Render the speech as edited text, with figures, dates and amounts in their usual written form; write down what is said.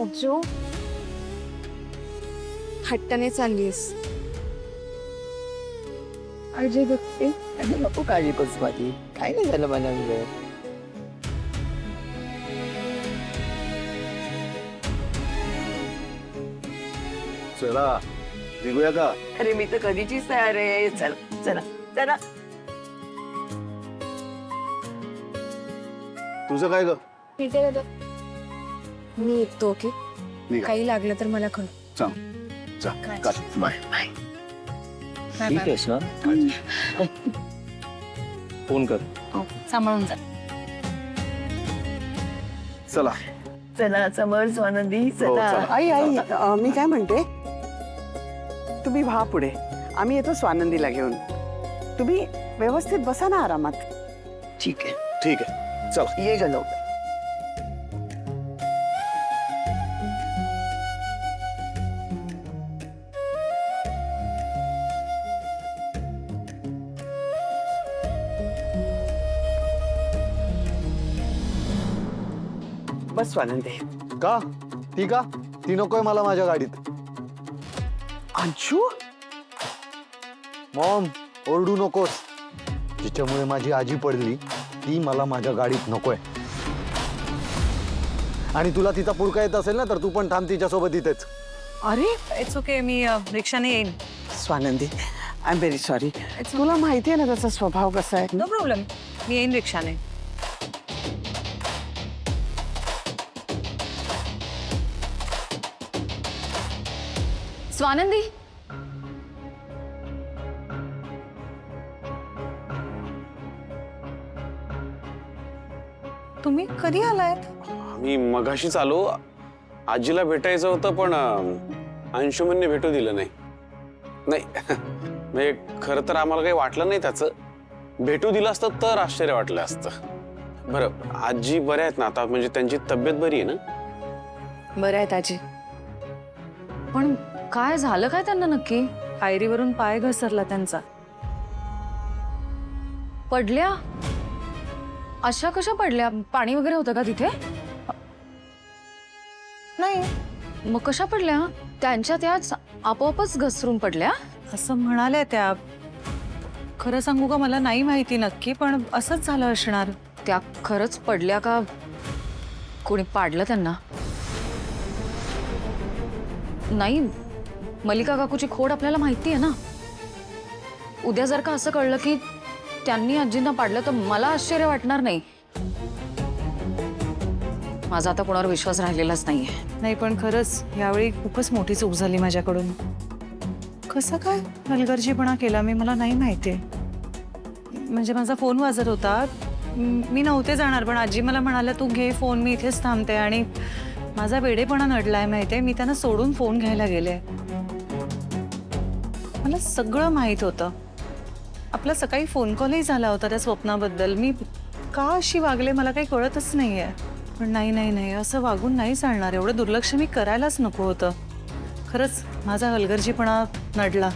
जो हट्टाने चाललीस अजय बघते नको काळजी करूस माझी, काय नाही झालं मला वेळ. चला निघूया का? अरे मी तर कधीचीच तयार आहे. चला चला चला. तुझं काय ग? मी येतो. ओके, निघा. काही लागलं तर मला कळ. जा काट. बाय. ठीक आहेस ना? फोन कर. सांभाळून जा. चला. चला समर स्वानंदी हो, चला. चला. आई मी काय म्हणते, तुम्ही व्हा पुढे, आम्ही येतो स्वानंदीला घेऊन. तुम्ही व्यवस्थित बसा ना आरामात. ठीक आहे, ठीक आहे, चला. ये ग लवकर. बस स्वानंदी. का? ती का? ती नकोय मला माझ्या गाडीत. अंशू, मॉम, ओरडू नकोस. जिच्यामुळे माझी आजी पडली ती मला माझ्या गाडीत नकोय. आणि तुला तिचा पुरका येत असेल ना तर तू पण थांब तिच्यासोबत इथेच. अरे इट्स ओके, मी रिक्षाने येईन. Swanandi, I am very sorry. तुला माहिती आहे ना त्याचा स्वभाव कसा आहे. नो प्रॉब्लेम, मी येईन रिक्षाने. स्वानंदी, तुम्ही कधी आलायत? मी मगाशीच आलो. आजीला भेटायचं होतं पण अंशुमनने भेटू दिलं नाही. नाही म्हणजे खरं तर आम्हाला काही वाटलं नाही त्याचं. भेटू दिलं असतं तर आश्चर्य वाटलं असतं. बरं, आजी बऱ्या आहेत ना आता? म्हणजे त्यांची तब्येत बरी आहे ना? बरं आहे आजी. पण काय झालं काय त्यांना नक्की? पायरीवरून पाय घसरला त्यांचा. पडल्या? अशा कशा पडल्या? पाणी वगैरे होतं का तिथे? नाही, मग कशा पडल्या? त्यांच्या त्याच आपोआपच घसरून पडल्या? असं म्हणाल्या त्या. खरं सांगू का, मला नाही माहिती नक्की, पण असंच झालं असणार. त्या खरंच पडल्या का कोणी पाडलं त्यांना? नाही, मल्लिका काकूची खोड आपल्याला माहिती आहे ना. उद्या जर का असं कळलं की त्यांनी आजींना पाडलं तर मला आश्चर्य वाटणार नाही. माझा आता कोणावर विश्वास राहिलेलाच नाहीये. नाही, पण खरंच यावेळी खूपच मोठी चूक झाली माझ्याकडून. कसं काय हलगर्जीपणा केला मी, मला नाही माहिती. म्हणजे माझा फोन वाजत होता, मी नव्हते जाणार, पण आजी मला म्हणाल्या तू घे फोन, मी इथेच थांबते. आणि माझा वेडेपणा नडलाय माहितीये, मी त्यांना सोडून फोन घ्यायला गेले. मला सगळं माहित होतं. आपला सकाळी फोन कॉलही झाला होता त्या स्वप्नाबद्दल. मी का अशी वागले मला काही कळतच नाहीये. पण नाही नाही नाही, असं वागून नाही चालणार. एवढं दुर्लक्ष मी करायलाच नको होतं. खरंच माझा हलगर्जीपणा नडला.